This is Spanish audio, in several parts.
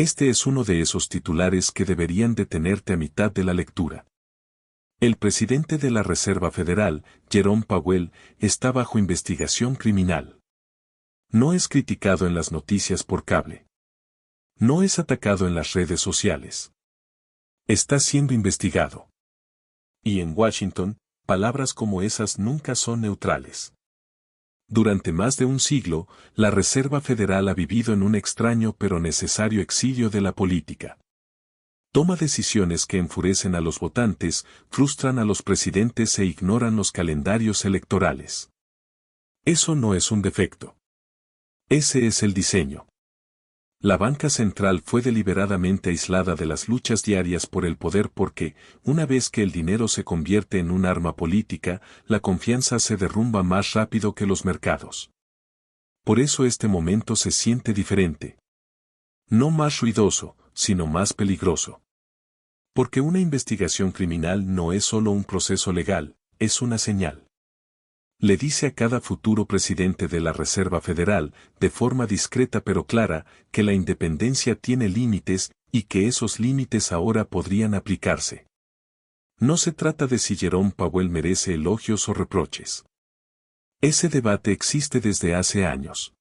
Este es uno de esos titulares que deberían detenerte a mitad de la lectura. El presidente de la Reserva Federal, Jerome Powell, está bajo investigación criminal. No es criticado en las noticias por cable. No es atacado en las redes sociales. Está siendo investigado. Y en Washington, palabras como esas nunca son neutrales. Durante más de un siglo, la Reserva Federal ha vivido en un extraño pero necesario exilio de la política. Toma decisiones que enfurecen a los votantes, frustran a los presidentes e ignoran los calendarios electorales. Eso no es un defecto. Ese es el diseño. La banca central fue deliberadamente aislada de las luchas diarias por el poder porque, una vez que el dinero se convierte en un arma política, la confianza se derrumba más rápido que los mercados. Por eso este momento se siente diferente. No más ruidoso, sino más peligroso. Porque una investigación criminal no es solo un proceso legal, es una señal. Le dice a cada futuro presidente de la Reserva Federal, de forma discreta pero clara, que la independencia tiene límites y que esos límites ahora podrían aplicarse. No se trata de si Jerome Powell merece elogios o reproches. Ese debate existe desde hace años.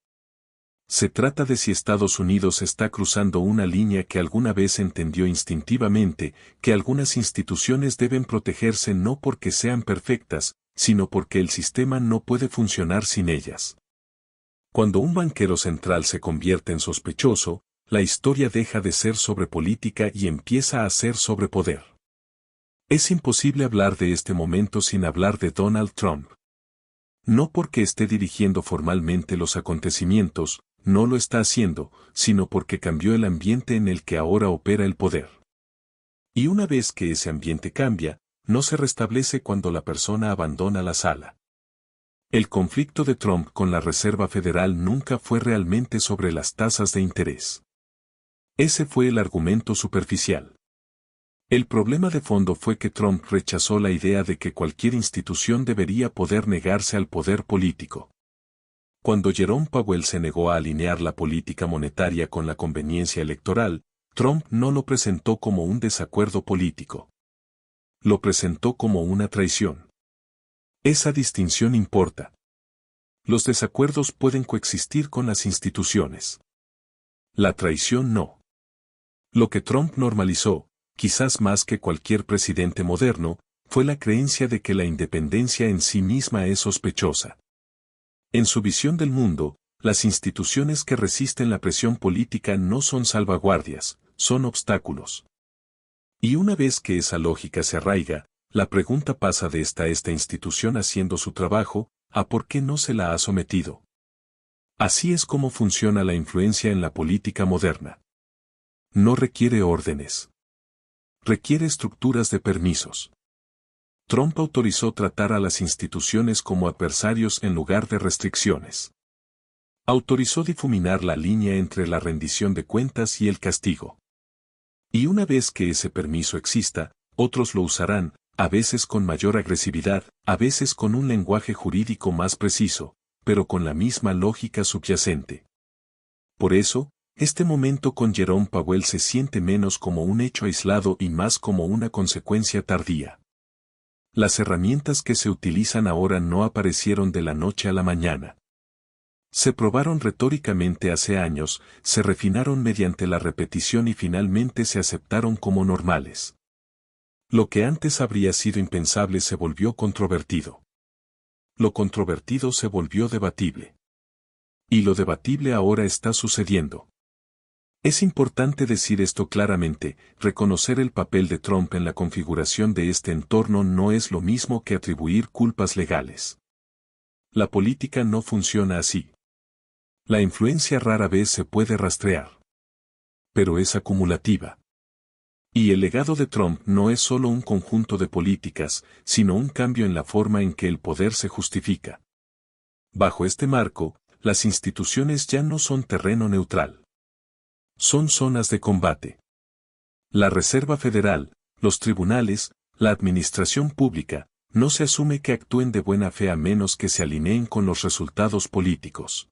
Se trata de si Estados Unidos está cruzando una línea que alguna vez entendió instintivamente, que algunas instituciones deben protegerse no porque sean perfectas, sino porque el sistema no puede funcionar sin ellas. Cuando un banquero central se convierte en sospechoso, la historia deja de ser sobre política y empieza a ser sobre poder. Es imposible hablar de este momento sin hablar de Donald Trump. No porque esté dirigiendo formalmente los acontecimientos, no lo está haciendo, sino porque cambió el ambiente en el que ahora opera el poder. Y una vez que ese ambiente cambia, no se restablece cuando la persona abandona la sala. El conflicto de Trump con la Reserva Federal nunca fue realmente sobre las tasas de interés. Ese fue el argumento superficial. El problema de fondo fue que Trump rechazó la idea de que cualquier institución debería poder negarse al poder político. Cuando Jerome Powell se negó a alinear la política monetaria con la conveniencia electoral, Trump no lo presentó como un desacuerdo político. Lo presentó como una traición. Esa distinción importa. Los desacuerdos pueden coexistir con las instituciones. La traición no. Lo que Trump normalizó, quizás más que cualquier presidente moderno, fue la creencia de que la independencia en sí misma es sospechosa. En su visión del mundo, las instituciones que resisten la presión política no son salvaguardias, son obstáculos. Y una vez que esa lógica se arraiga, la pregunta pasa de ¿está esta institución haciendo su trabajo? A ¿por qué no se la ha sometido? Así es como funciona la influencia en la política moderna. No requiere órdenes. Requiere estructuras de permisos. Trump autorizó tratar a las instituciones como adversarios en lugar de restricciones. Autorizó difuminar la línea entre la rendición de cuentas y el castigo. Y una vez que ese permiso exista, otros lo usarán, a veces con mayor agresividad, a veces con un lenguaje jurídico más preciso, pero con la misma lógica subyacente. Por eso, este momento con Jerome Powell se siente menos como un hecho aislado y más como una consecuencia tardía. Las herramientas que se utilizan ahora no aparecieron de la noche a la mañana. Se probaron retóricamente hace años, se refinaron mediante la repetición y finalmente se aceptaron como normales. Lo que antes habría sido impensable se volvió controvertido. Lo controvertido se volvió debatible. Y lo debatible ahora está sucediendo. Es importante decir esto claramente, reconocer el papel de Trump en la configuración de este entorno no es lo mismo que atribuir culpas legales. La política no funciona así. La influencia rara vez se puede rastrear. Pero es acumulativa. Y el legado de Trump no es solo un conjunto de políticas, sino un cambio en la forma en que el poder se justifica. Bajo este marco, las instituciones ya no son terreno neutral. Son zonas de combate. La Reserva Federal, los tribunales, la administración pública, no se asume que actúen de buena fe a menos que se alineen con los resultados políticos.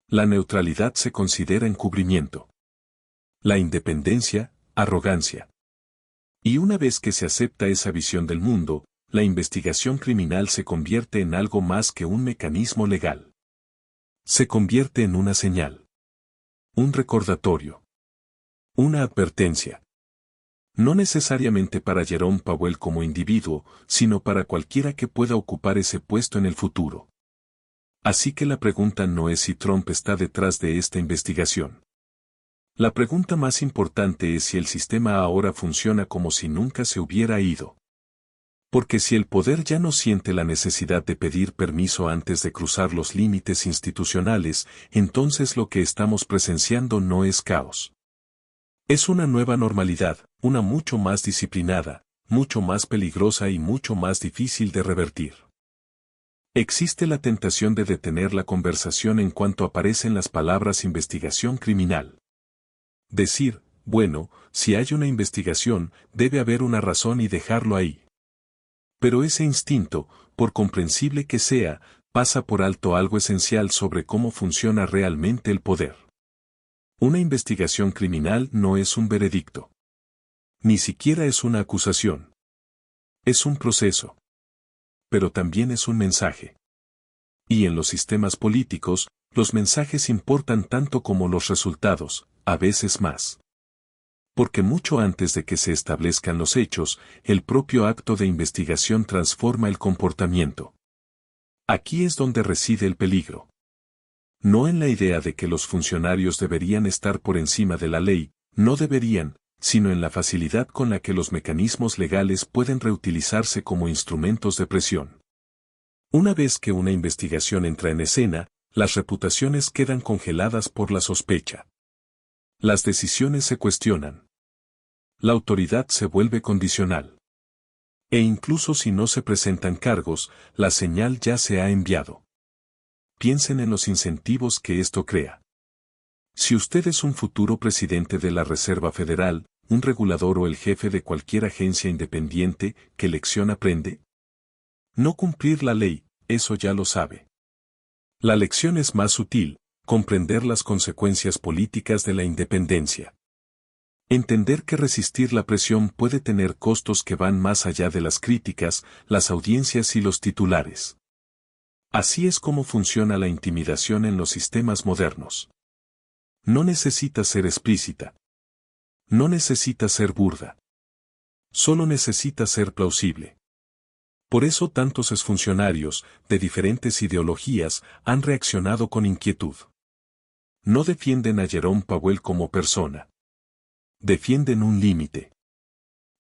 La neutralidad se considera encubrimiento. La independencia, arrogancia. Y una vez que se acepta esa visión del mundo, la investigación criminal se convierte en algo más que un mecanismo legal. Se convierte en una señal. Un recordatorio. Una advertencia. No necesariamente para Jerome Powell como individuo, sino para cualquiera que pueda ocupar ese puesto en el futuro. Así que la pregunta no es si Trump está detrás de esta investigación. La pregunta más importante es si el sistema ahora funciona como si nunca se hubiera ido. Porque si el poder ya no siente la necesidad de pedir permiso antes de cruzar los límites institucionales, entonces lo que estamos presenciando no es caos. Es una nueva normalidad, una mucho más disciplinada, mucho más peligrosa y mucho más difícil de revertir. Existe la tentación de detener la conversación en cuanto aparecen las palabras investigación criminal. Decir, bueno, si hay una investigación, debe haber una razón y dejarlo ahí. Pero ese instinto, por comprensible que sea, pasa por alto algo esencial sobre cómo funciona realmente el poder. Una investigación criminal no es un veredicto. Ni siquiera es una acusación. Es un proceso. Pero también es un mensaje. Y en los sistemas políticos, los mensajes importan tanto como los resultados, a veces más. Porque mucho antes de que se establezcan los hechos, el propio acto de investigación transforma el comportamiento. Aquí es donde reside el peligro. No en la idea de que los funcionarios deberían estar por encima de la ley, no deberían, sino en la facilidad con la que los mecanismos legales pueden reutilizarse como instrumentos de presión. Una vez que una investigación entra en escena, las reputaciones quedan congeladas por la sospecha. Las decisiones se cuestionan. La autoridad se vuelve condicional. E incluso si no se presentan cargos, la señal ya se ha enviado. Piensen en los incentivos que esto crea. Si usted es un futuro presidente de la Reserva Federal, un regulador o el jefe de cualquier agencia independiente, ¿qué lección aprende? No cumplir la ley, eso ya lo sabe. La lección es más sutil, comprender las consecuencias políticas de la independencia. Entender que resistir la presión puede tener costos que van más allá de las críticas, las audiencias y los titulares. Así es como funciona la intimidación en los sistemas modernos. No necesita ser explícita. No necesita ser burda. Solo necesita ser plausible. Por eso tantos exfuncionarios, de diferentes ideologías, han reaccionado con inquietud. No defienden a Jerome Powell como persona. Defienden un límite.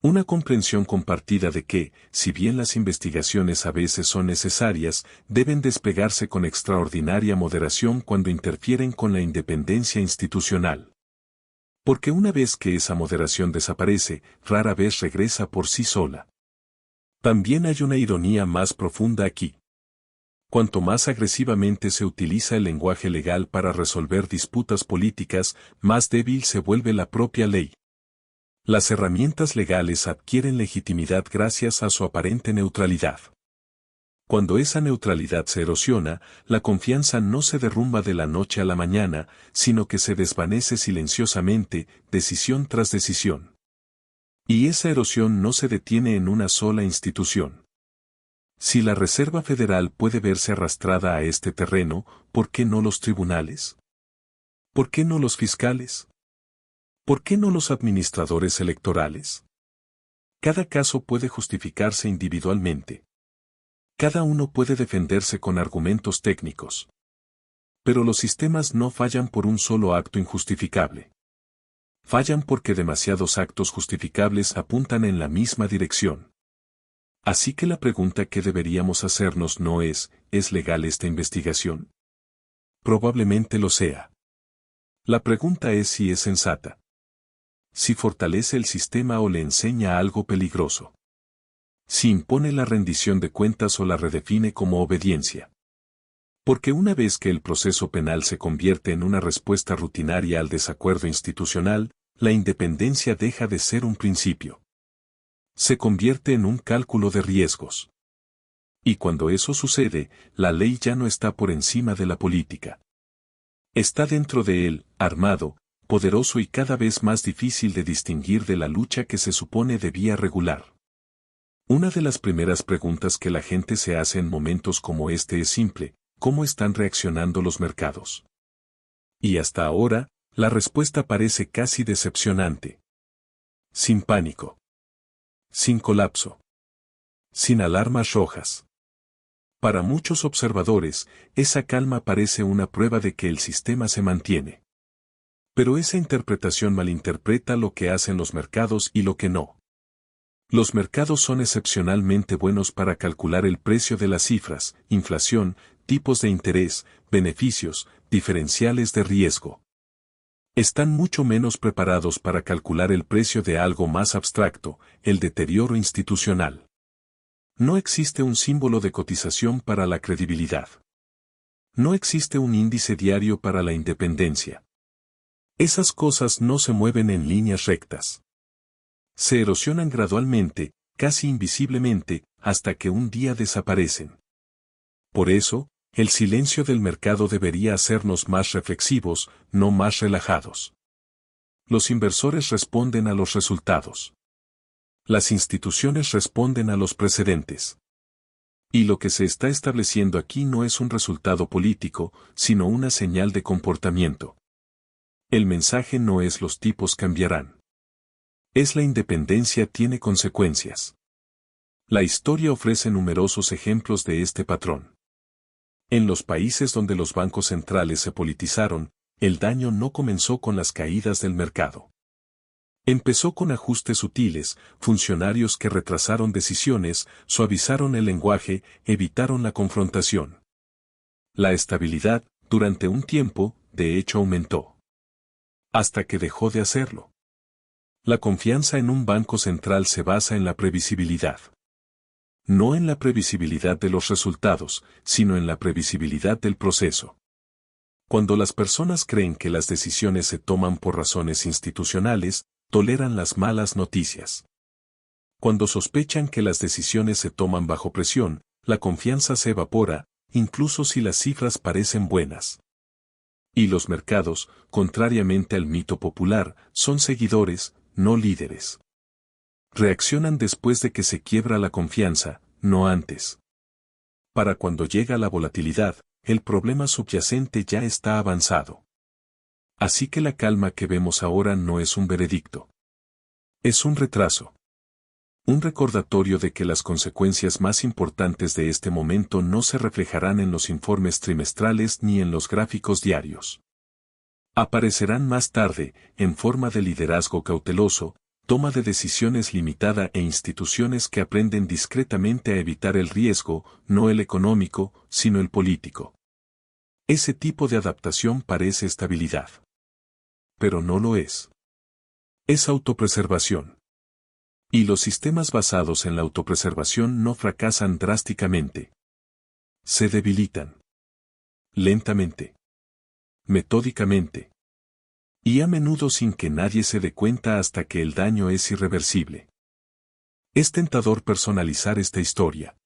Una comprensión compartida de que, si bien las investigaciones a veces son necesarias, deben desplegarse con extraordinaria moderación cuando interfieren con la independencia institucional. Porque una vez que esa moderación desaparece, rara vez regresa por sí sola. También hay una ironía más profunda aquí. Cuanto más agresivamente se utiliza el lenguaje legal para resolver disputas políticas, más débil se vuelve la propia ley. Las herramientas legales adquieren legitimidad gracias a su aparente neutralidad. Cuando esa neutralidad se erosiona, la confianza no se derrumba de la noche a la mañana, sino que se desvanece silenciosamente, decisión tras decisión. Y esa erosión no se detiene en una sola institución. Si la Reserva Federal puede verse arrastrada a este terreno, ¿por qué no los tribunales? ¿Por qué no los fiscales? ¿Por qué no los administradores electorales? Cada caso puede justificarse individualmente. Cada uno puede defenderse con argumentos técnicos. Pero los sistemas no fallan por un solo acto injustificable. Fallan porque demasiados actos justificables apuntan en la misma dirección. Así que la pregunta que deberíamos hacernos no es, ¿es legal esta investigación? Probablemente lo sea. La pregunta es si es sensata. Si fortalece el sistema o le enseña algo peligroso. Si impone la rendición de cuentas o la redefine como obediencia. Porque una vez que el proceso penal se convierte en una respuesta rutinaria al desacuerdo institucional, la independencia deja de ser un principio. Se convierte en un cálculo de riesgos. Y cuando eso sucede, la ley ya no está por encima de la política. Está dentro de él, armado, poderoso y cada vez más difícil de distinguir de la lucha que se supone debía regular. Una de las primeras preguntas que la gente se hace en momentos como este es simple: ¿cómo están reaccionando los mercados? Y hasta ahora, la respuesta parece casi decepcionante. Sin pánico. Sin colapso. Sin alarmas rojas. Para muchos observadores, esa calma parece una prueba de que el sistema se mantiene. Pero esa interpretación malinterpreta lo que hacen los mercados y lo que no. Los mercados son excepcionalmente buenos para calcular el precio de las cifras: inflación, tipos de interés, beneficios, diferenciales de riesgo. Están mucho menos preparados para calcular el precio de algo más abstracto: el deterioro institucional. No existe un símbolo de cotización para la credibilidad. No existe un índice diario para la independencia. Esas cosas no se mueven en líneas rectas. Se erosionan gradualmente, casi invisiblemente, hasta que un día desaparecen. Por eso, el silencio del mercado debería hacernos más reflexivos, no más relajados. Los inversores responden a los resultados. Las instituciones responden a los precedentes. Y lo que se está estableciendo aquí no es un resultado político, sino una señal de comportamiento. El mensaje no es los tipos cambiarán. Es la independencia tiene consecuencias. La historia ofrece numerosos ejemplos de este patrón. En los países donde los bancos centrales se politizaron, el daño no comenzó con las caídas del mercado. Empezó con ajustes sutiles: funcionarios que retrasaron decisiones, suavizaron el lenguaje, evitaron la confrontación. La estabilidad, durante un tiempo, de hecho aumentó. Hasta que dejó de hacerlo. La confianza en un banco central se basa en la previsibilidad. No en la previsibilidad de los resultados, sino en la previsibilidad del proceso. Cuando las personas creen que las decisiones se toman por razones institucionales, toleran las malas noticias. Cuando sospechan que las decisiones se toman bajo presión, la confianza se evapora, incluso si las cifras parecen buenas. Y los mercados, contrariamente al mito popular, son seguidores, no líderes. Reaccionan después de que se quiebra la confianza, no antes. Para cuando llega la volatilidad, el problema subyacente ya está avanzado. Así que la calma que vemos ahora no es un veredicto. Es un retraso. Un recordatorio de que las consecuencias más importantes de este momento no se reflejarán en los informes trimestrales ni en los gráficos diarios. Aparecerán más tarde, en forma de liderazgo cauteloso, toma de decisiones limitada e instituciones que aprenden discretamente a evitar el riesgo, no el económico, sino el político. Ese tipo de adaptación parece estabilidad. Pero no lo es. Es autopreservación. Y los sistemas basados en la autopreservación no fracasan drásticamente. Se debilitan. Lentamente. Metódicamente. Y a menudo sin que nadie se dé cuenta hasta que el daño es irreversible. Es tentador personalizar esta historia.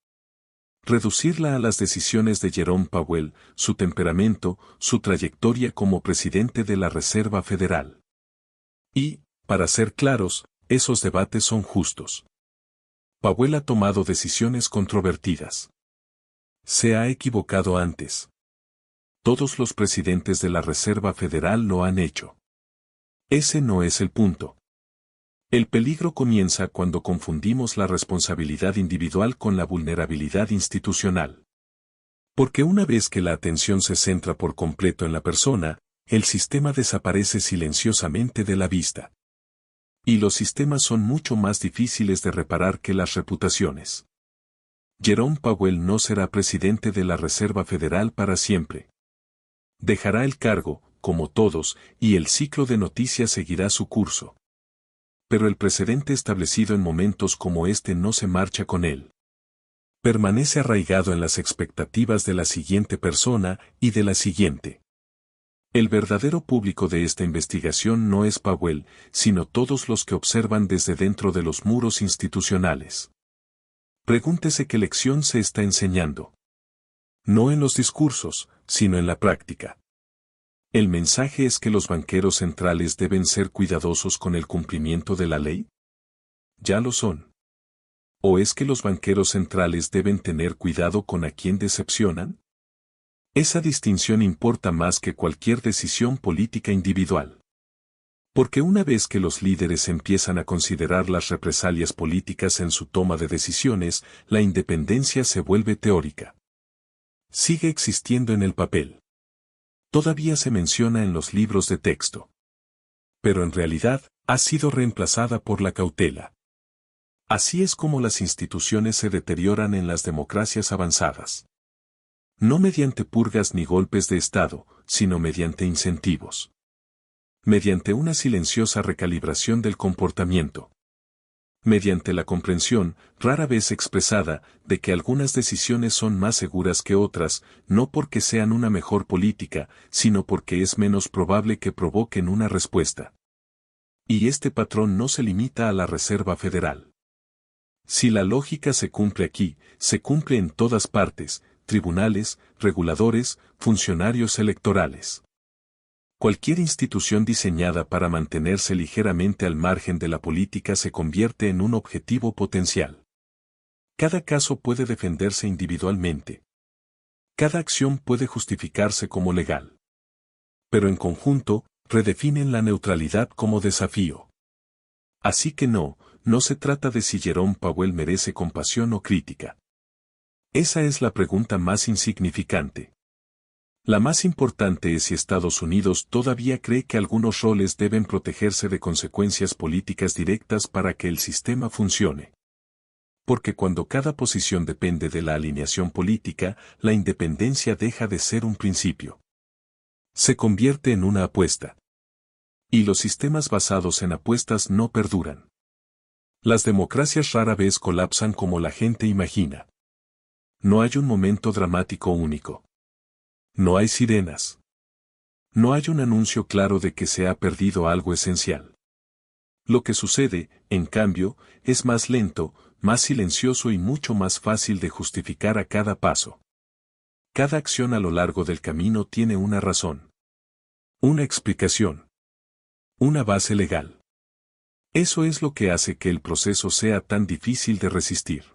Reducirla a las decisiones de Jerome Powell, su temperamento, su trayectoria como presidente de la Reserva Federal. Y, para ser claros, esos debates son justos. Powell ha tomado decisiones controvertidas. Se ha equivocado antes. Todos los presidentes de la Reserva Federal lo han hecho. Ese no es el punto. El peligro comienza cuando confundimos la responsabilidad individual con la vulnerabilidad institucional. Porque una vez que la atención se centra por completo en la persona, el sistema desaparece silenciosamente de la vista. Y los sistemas son mucho más difíciles de reparar que las reputaciones. Jerome Powell no será presidente de la Reserva Federal para siempre. Dejará el cargo, como todos, y el ciclo de noticias seguirá su curso. Pero el precedente establecido en momentos como este no se marcha con él. Permanece arraigado en las expectativas de la siguiente persona y de la siguiente. El verdadero público de esta investigación no es Powell, sino todos los que observan desde dentro de los muros institucionales. Pregúntese qué lección se está enseñando. No en los discursos, sino en la práctica. ¿El mensaje es que los banqueros centrales deben ser cuidadosos con el cumplimiento de la ley? Ya lo son. ¿O es que los banqueros centrales deben tener cuidado con a quién decepcionan? Esa distinción importa más que cualquier decisión política individual. Porque una vez que los líderes empiezan a considerar las represalias políticas en su toma de decisiones, la independencia se vuelve teórica. Sigue existiendo en el papel. Todavía se menciona en los libros de texto. Pero en realidad, ha sido reemplazada por la cautela. Así es como las instituciones se deterioran en las democracias avanzadas. No mediante purgas ni golpes de Estado, sino mediante incentivos. Mediante una silenciosa recalibración del comportamiento. Mediante la comprensión, rara vez expresada, de que algunas decisiones son más seguras que otras, no porque sean una mejor política, sino porque es menos probable que provoquen una respuesta. Y este patrón no se limita a la Reserva Federal. Si la lógica se cumple aquí, se cumple en todas partes, tribunales, reguladores, funcionarios electorales. Cualquier institución diseñada para mantenerse ligeramente al margen de la política se convierte en un objetivo potencial. Cada caso puede defenderse individualmente. Cada acción puede justificarse como legal. Pero en conjunto, redefinen la neutralidad como desafío. Así que no se trata de si Jerome Powell merece compasión o crítica. Esa es la pregunta más insignificante. La más importante es si Estados Unidos todavía cree que algunos roles deben protegerse de consecuencias políticas directas para que el sistema funcione. Porque cuando cada posición depende de la alineación política, la independencia deja de ser un principio. Se convierte en una apuesta. Y los sistemas basados en apuestas no perduran. Las democracias rara vez colapsan como la gente imagina. No hay un momento dramático único. No hay sirenas. No hay un anuncio claro de que se ha perdido algo esencial. Lo que sucede, en cambio, es más lento, más silencioso y mucho más fácil de justificar a cada paso. Cada acción a lo largo del camino tiene una razón. Una explicación. Una base legal. Eso es lo que hace que el proceso sea tan difícil de resistir.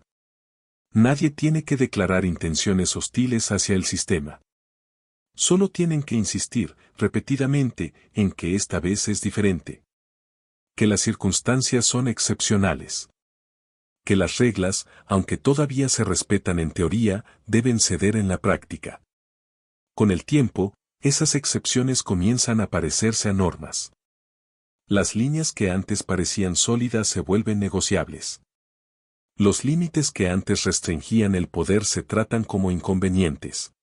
Nadie tiene que declarar intenciones hostiles hacia el sistema. Solo tienen que insistir, repetidamente, en que esta vez es diferente. Que las circunstancias son excepcionales. Que las reglas, aunque todavía se respetan en teoría, deben ceder en la práctica. Con el tiempo, esas excepciones comienzan a parecerse a normas. Las líneas que antes parecían sólidas se vuelven negociables. Los límites que antes restringían el poder se tratan como inconvenientes.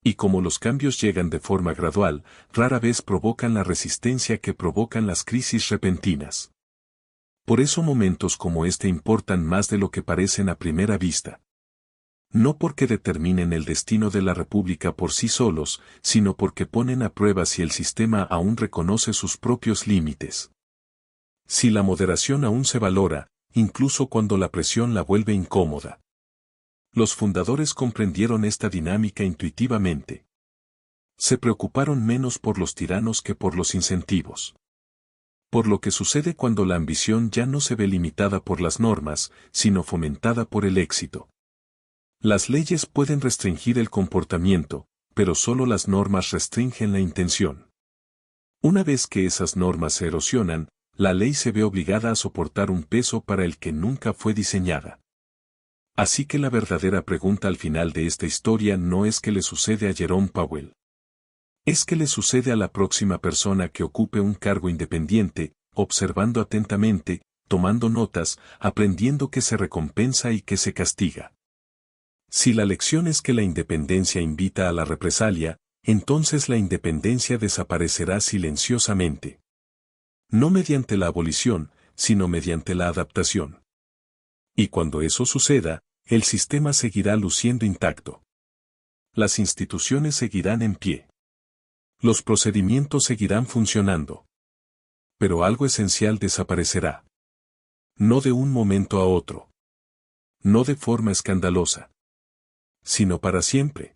Y como los cambios llegan de forma gradual, rara vez provocan la resistencia que provocan las crisis repentinas. Por eso momentos como este importan más de lo que parecen a primera vista. No porque determinen el destino de la República por sí solos, sino porque ponen a prueba si el sistema aún reconoce sus propios límites. Si la moderación aún se valora, incluso cuando la presión la vuelve incómoda. Los fundadores comprendieron esta dinámica intuitivamente. Se preocuparon menos por los tiranos que por los incentivos. Por lo que sucede cuando la ambición ya no se ve limitada por las normas, sino fomentada por el éxito. Las leyes pueden restringir el comportamiento, pero solo las normas restringen la intención. Una vez que esas normas se erosionan, la ley se ve obligada a soportar un peso para el que nunca fue diseñada. Así que la verdadera pregunta al final de esta historia no es qué le sucede a Jerome Powell. Es qué le sucede a la próxima persona que ocupe un cargo independiente, observando atentamente, tomando notas, aprendiendo que se recompensa y que se castiga. Si la lección es que la independencia invita a la represalia, entonces la independencia desaparecerá silenciosamente. No mediante la abolición, sino mediante la adaptación. Y cuando eso suceda, el sistema seguirá luciendo intacto. Las instituciones seguirán en pie. Los procedimientos seguirán funcionando. Pero algo esencial desaparecerá. No de un momento a otro. No de forma escandalosa. Sino para siempre.